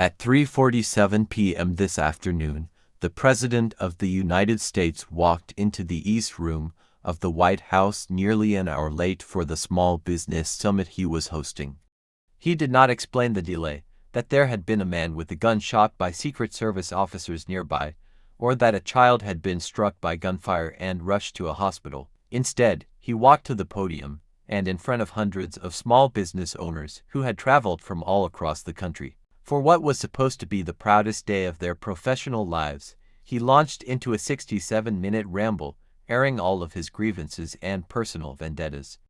At 3:47 p.m. this afternoon, the President of the United States walked into the East Room of the White House nearly an hour late for the small business summit he was hosting. He did not explain the delay, that there had been a man with a gun shot by Secret Service officers nearby, or that a child had been struck by gunfire and rushed to a hospital. Instead, he walked to the podium, and in front of hundreds of small business owners who had traveled from all across the country, for what was supposed to be the proudest day of their professional lives, he launched into a 67-minute ramble, airing all of his grievances and personal vendettas.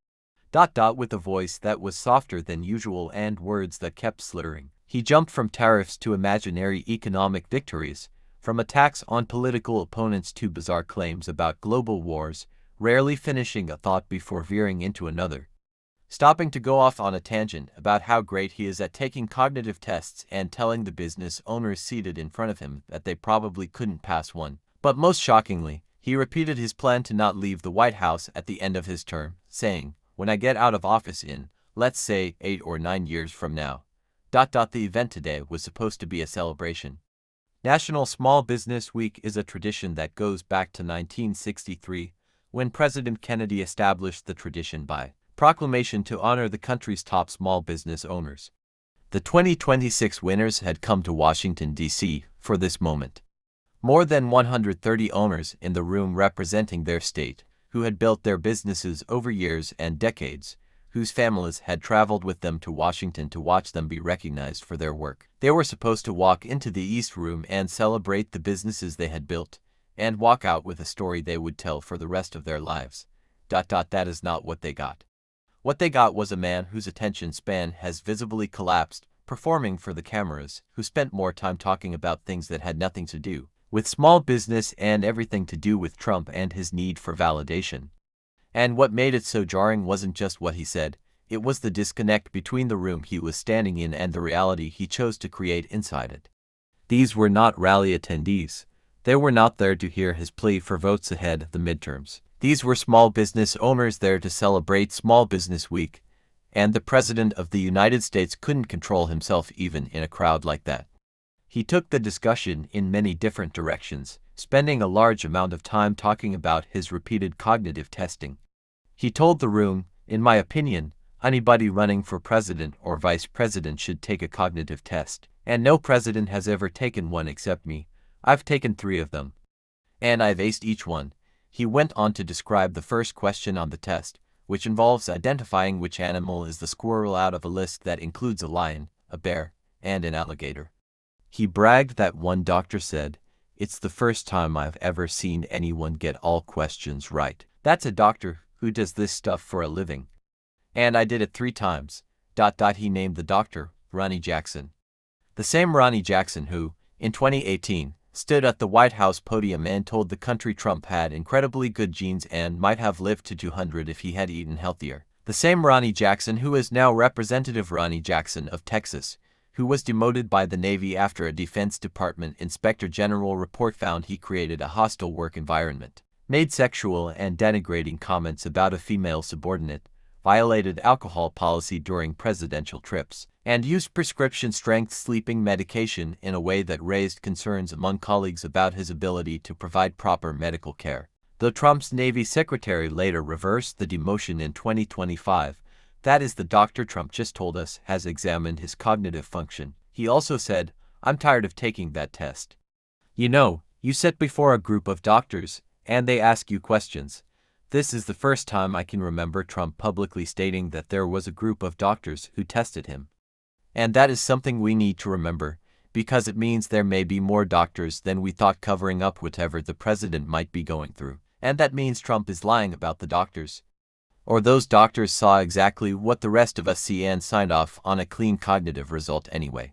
With a voice that was softer than usual and words that kept slurring, he jumped from tariffs to imaginary economic victories, from attacks on political opponents to bizarre claims about global wars, rarely finishing a thought before veering into another, stopping to go off on a tangent about how great he is at taking cognitive tests and telling the business owners seated in front of him that they probably couldn't pass one. But most shockingly, he repeated his plan to not leave the White House at the end of his term, saying, "When I get out of office in, let's say, 8 or 9 years from now." The event today was supposed to be a celebration. National Small Business Week is a tradition that goes back to 1963, when President Kennedy established the tradition by proclamation to honor the country's top small business owners. The 2026 winners had come to Washington, D.C. for this moment. More than 130 owners in the room representing their state, who had built their businesses over years and decades, whose families had traveled with them to Washington to watch them be recognized for their work. They were supposed to walk into the East Room and celebrate the businesses they had built, and walk out with a story they would tell for the rest of their lives. That is not what they got. What they got was a man whose attention span has visibly collapsed, performing for the cameras, who spent more time talking about things that had nothing to do with small business and everything to do with Trump and his need for validation. And what made it so jarring wasn't just what he said, it was the disconnect between the room he was standing in and the reality he chose to create inside it. These were not rally attendees. They were not there to hear his plea for votes ahead of the midterms. These were small business owners there to celebrate Small Business Week, and the President of the United States couldn't control himself even in a crowd like that. He took the discussion in many different directions, spending a large amount of time talking about his repeated cognitive testing. He told the room, "In my opinion, anybody running for president or vice president should take a cognitive test, and no president has ever taken one except me. I've taken 3 of them, and I've aced each one." He went on to describe the first question on the test, which involves identifying which animal is the squirrel out of a list that includes a lion, a bear, and an alligator. He bragged that one doctor said, "It's the first time I've ever seen anyone get all questions right. That's a doctor who does this stuff for a living. And I did it 3 times. He named the doctor Ronnie Jackson. The same Ronnie Jackson who, in 2018, stood at the White House podium and told the country Trump had incredibly good genes and might have lived to 200 if he had eaten healthier. The same Ronnie Jackson who is now Representative Ronnie Jackson of Texas, who was demoted by the Navy after a Defense Department Inspector General report found he created a hostile work environment, made sexual and denigrating comments about a female subordinate, violated alcohol policy during presidential trips, and used prescription-strength sleeping medication in a way that raised concerns among colleagues about his ability to provide proper medical care. Though Trump's Navy secretary later reversed the demotion in 2025, that is the doctor Trump just told us has examined his cognitive function. He also said, "I'm tired of taking that test. You know, you sit before a group of doctors, and they ask you questions." This is the first time I can remember Trump publicly stating that there was a group of doctors who tested him. And that is something we need to remember, because it means there may be more doctors than we thought covering up whatever the president might be going through. And that means Trump is lying about the doctors. Or those doctors saw exactly what the rest of us see and signed off on a clean cognitive result anyway.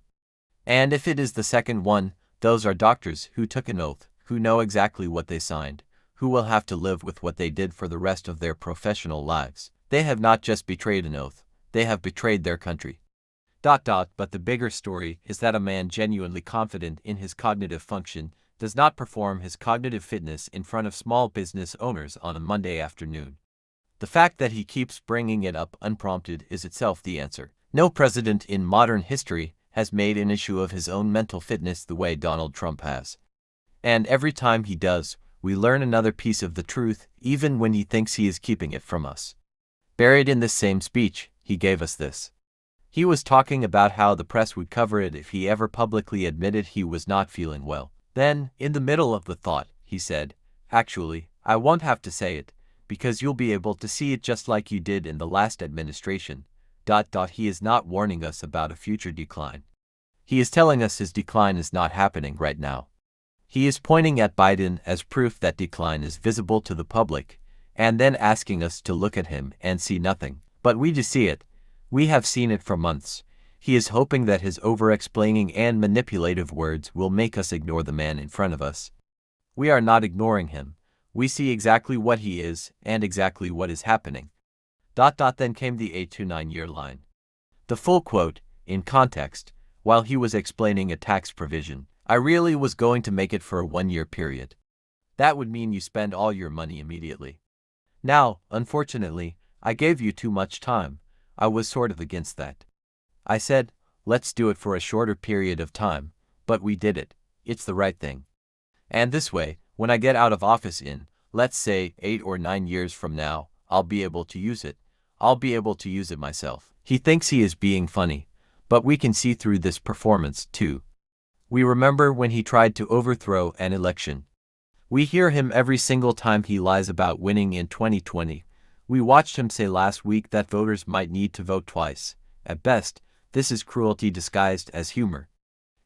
And if it is the second one, those are doctors who took an oath, who know exactly what they signed, who will have to live with what they did for the rest of their professional lives. They have not just betrayed an oath, they have betrayed their country. But the bigger story is that a man genuinely confident in his cognitive function does not perform his cognitive fitness in front of small business owners on a Monday afternoon. The fact that he keeps bringing it up unprompted is itself the answer. No president in modern history has made an issue of his own mental fitness the way Donald Trump has. And every time he does, we learn another piece of the truth, even when he thinks he is keeping it from us. Buried in this same speech, he gave us this. He was talking about how the press would cover it if he ever publicly admitted he was not feeling well. Then, in the middle of the thought, he said, "Actually, I won't have to say it, because you'll be able to see it just like you did in the last administration." He is not warning us about a future decline. He is telling us his decline is not happening right now. He is pointing at Biden as proof that decline is visible to the public, and then asking us to look at him and see nothing. But we do see it. We have seen it for months. He is hoping that his over-explaining and manipulative words will make us ignore the man in front of us. We are not ignoring him. We see exactly what he is and exactly what is happening. Then came the 8 to 9 year line. The full quote, in context, while he was explaining a tax provision, "I really was going to make it for a 1-year period. That would mean you spend all your money immediately. Now, unfortunately, I gave you too much time. I was sort of against that. I said, let's do it for a shorter period of time, but we did it. It's the right thing. And this way, when I get out of office in, let's say, 8 or 9 years from now, I'll be able to use it. I'll be able to use it myself." He thinks he is being funny, but we can see through this performance, too. We remember when he tried to overthrow an election. We hear him every single time he lies about winning in 2020. We watched him say last week that voters might need to vote twice. At best, this is cruelty disguised as humor.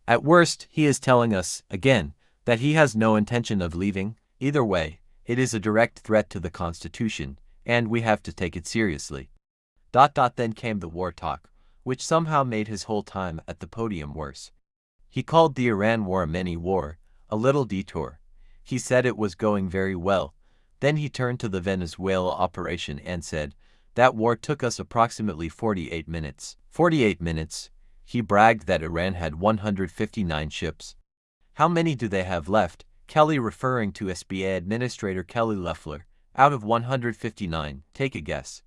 At worst, he is telling us, again, that he has no intention of leaving. Either way, it is a direct threat to the Constitution, and we have to take it seriously. Then came the war talk, which somehow made his whole time at the podium worse. He called the Iran war a mini-war, a little detour. He said it was going very well. Then he turned to the Venezuela operation and said, "That war took us approximately 48 minutes. 48 minutes. He bragged that Iran had 159 ships. How many do they have left? Kelly, referring to SBA Administrator Kelly Loeffler. Out of 159, take a guess.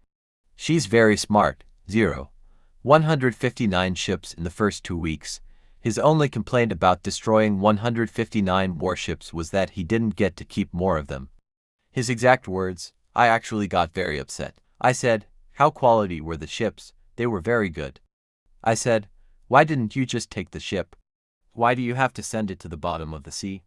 She's very smart. 0. 159 ships in the first 2 weeks. His only complaint about destroying 159 warships was that he didn't get to keep more of them. His exact words, "I actually got very upset. I said, how quality were the ships? They were very good. I said, why didn't you just take the ship? Why do you have to send it to the bottom of the sea?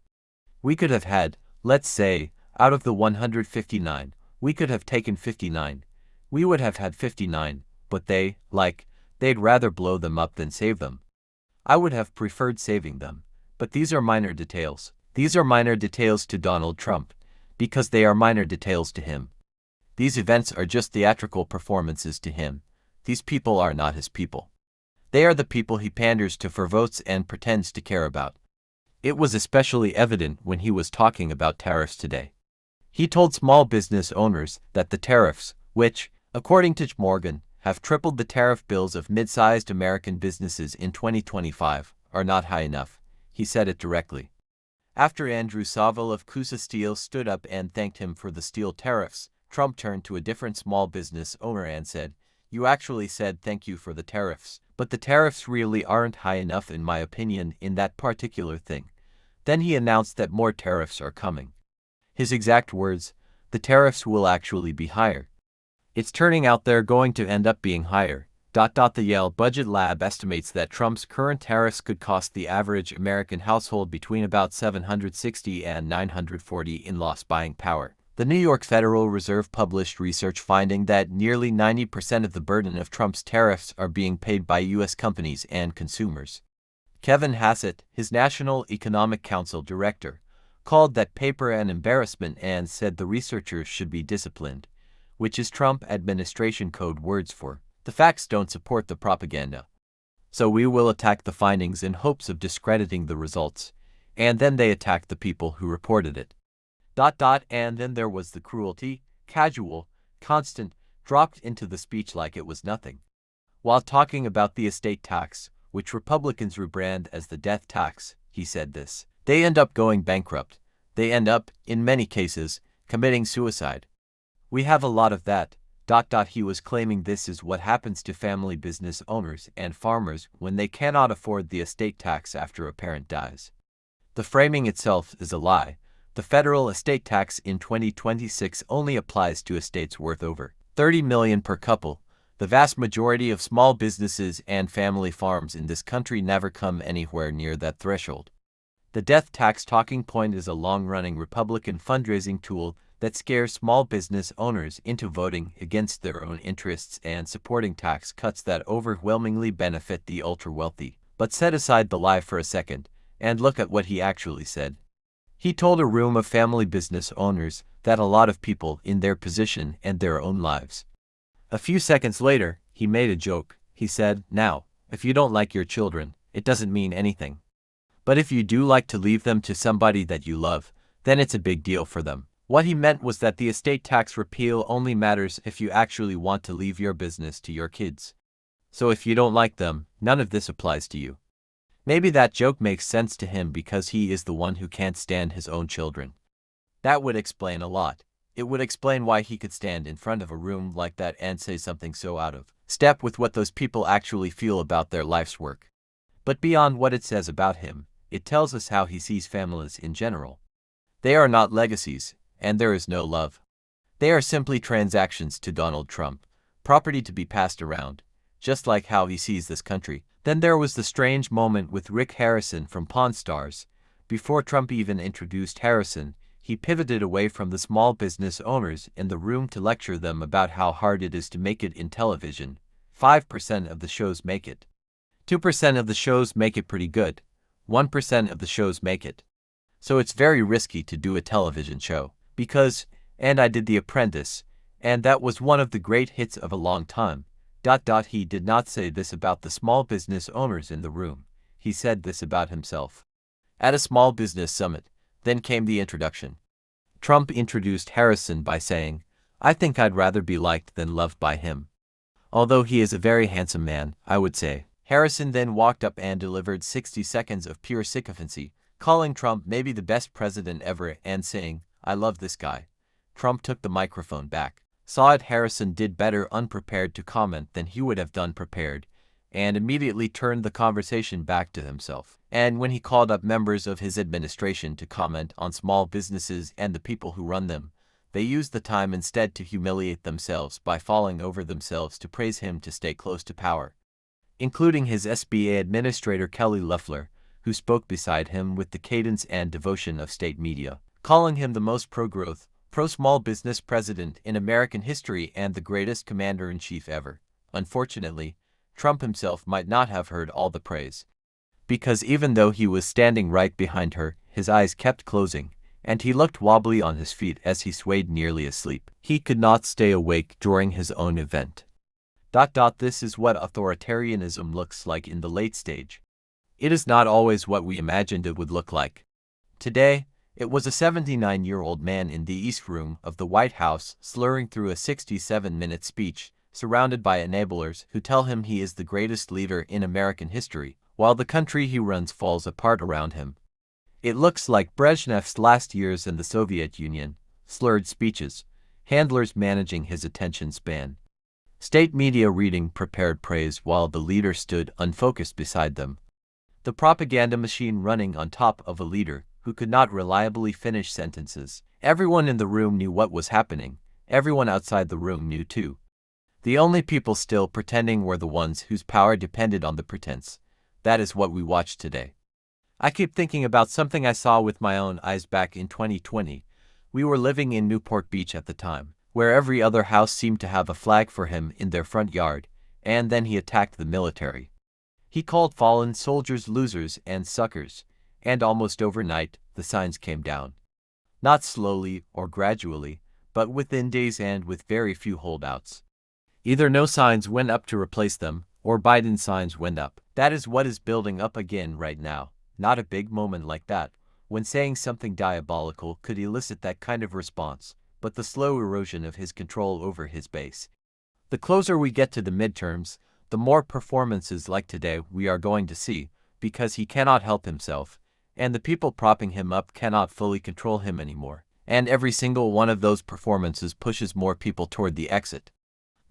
We could have had, let's say, out of the 159, we could have taken 59. We would have had 59, but they'd rather blow them up than save them. I would have preferred saving them, but these are minor details. These are minor details to Donald Trump, because they are minor details to him. These events are just theatrical performances to him. These people are not his people. They are the people he panders to for votes and pretends to care about." It was especially evident when he was talking about tariffs today. He told small business owners that the tariffs, which, according to Morgan, have tripled the tariff bills of mid-sized American businesses in 2025, are not high enough. He said it directly. After Andrew Saville of Coosa Steel stood up and thanked him for the steel tariffs, Trump turned to a different small business owner and said, "You actually said thank you for the tariffs, but the tariffs really aren't high enough in my opinion in that particular thing." Then he announced that more tariffs are coming. His exact words, "The tariffs will actually be higher. It's turning out they're going to end up being higher." The Yale Budget Lab estimates that Trump's current tariffs could cost the average American household between about $760 and $940 in lost buying power. The New York Federal Reserve published research finding that nearly 90% of the burden of Trump's tariffs are being paid by U.S. companies and consumers. Kevin Hassett, his National Economic Council director, called that paper an embarrassment and said the researchers should be disciplined, which is Trump administration code words for, "The facts don't support the propaganda. So we will attack the findings in hopes of discrediting the results." And then they attacked the people who reported it. And then there was the cruelty, casual, constant, dropped into the speech like it was nothing. While talking about the estate tax, which Republicans rebrand as the death tax, he said this: "They end up going bankrupt. They end up, in many cases, committing suicide. We have a lot of that." He was claiming this is what happens to family business owners and farmers when they cannot afford the estate tax after a parent dies. The framing itself is a lie. The federal estate tax in 2026 only applies to estates worth over $30 million per couple. The vast majority of small businesses and family farms in this country never come anywhere near that threshold. The death tax talking point is a long-running Republican fundraising tool that scares small business owners into voting against their own interests and supporting tax cuts that overwhelmingly benefit the ultra-wealthy. But set aside the lie for a second, and look at what he actually said. He told a room of family business owners that a lot of people in their position and their own lives. A few seconds later, he made a joke. He said, "Now, if you don't like your children, it doesn't mean anything. But if you do like to leave them to somebody that you love, then it's a big deal for them." What he meant was that the estate tax repeal only matters if you actually want to leave your business to your kids. So if you don't like them, none of this applies to you. Maybe that joke makes sense to him because he is the one who can't stand his own children. That would explain a lot. It would explain why he could stand in front of a room like that and say something so out of step with what those people actually feel about their life's work. But beyond what it says about him, it tells us how he sees families in general. They are not legacies, and there is no love. They are simply transactions to Donald Trump, property to be passed around, just like how he sees this country. Then there was the strange moment with Rick Harrison from Pawn Stars. Before Trump even introduced Harrison, he pivoted away from the small business owners in the room to lecture them about how hard it is to make it in television. 5% of the shows make it. 2% of the shows make it pretty good. 1% of the shows make it. So it's very risky to do a television show. Because, and I did The Apprentice, and that was one of the great hits of a long time. He did not say this about the small business owners in the room. He said this about himself. At a small business summit, then came the introduction. Trump introduced Harrison by saying, "I think I'd rather be liked than loved by him. Although he is a very handsome man, I would say." Harrison then walked up and delivered 60 seconds of pure sycophancy, calling Trump maybe the best president ever and saying, "I love this guy." Trump took the microphone back, saw it Harrison did better unprepared to comment than he would have done prepared, and immediately turned the conversation back to himself. And when he called up members of his administration to comment on small businesses and the people who run them, they used the time instead to humiliate themselves by falling over themselves to praise him to stay close to power, including his SBA administrator Kelly Loeffler, who spoke beside him with the cadence and devotion of state media, calling him the most pro-growth, pro-small business president in American history and the greatest commander-in-chief ever. Unfortunately, Trump himself might not have heard all the praise, because even though he was standing right behind her, his eyes kept closing, and he looked wobbly on his feet as he swayed nearly asleep. He could not stay awake during his own event. This is what authoritarianism looks like in the late stage. It is not always what we imagined it would look like. Today, it was a 79-year-old man in the East Room of the White House slurring through a 67-minute speech, surrounded by enablers who tell him he is the greatest leader in American history, while the country he runs falls apart around him. It looks like Brezhnev's last years in the Soviet Union, slurred speeches, handlers managing his attention span, state media reading prepared praise while the leader stood unfocused beside them, the propaganda machine running on top of a leader who could not reliably finish sentences. Everyone in the room knew what was happening. Everyone outside the room knew too. The only people still pretending were the ones whose power depended on the pretense. That is what we watch today. I keep thinking about something I saw with my own eyes back in 2020. We were living in Newport Beach at the time, where every other house seemed to have a flag for him in their front yard, and then he attacked the military. He called fallen soldiers losers and suckers, and almost overnight, the signs came down. Not slowly or gradually, but within days and with very few holdouts. Either no signs went up to replace them, or Biden signs went up. That is what is building up again right now. Not a big moment like that, when saying something diabolical could elicit that kind of response, but the slow erosion of his control over his base. The closer we get to the midterms, the more performances like today we are going to see, because he cannot help himself, and the people propping him up cannot fully control him anymore, and every single one of those performances pushes more people toward the exit.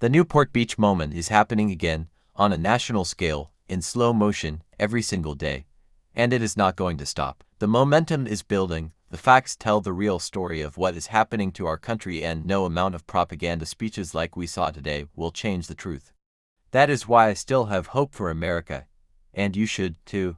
The Newport Beach moment is happening again, on a national scale, in slow motion, every single day. And it is not going to stop. The momentum is building, the facts tell the real story of what is happening to our country, and no amount of propaganda speeches like we saw today will change the truth. That is why I still have hope for America. And you should, too.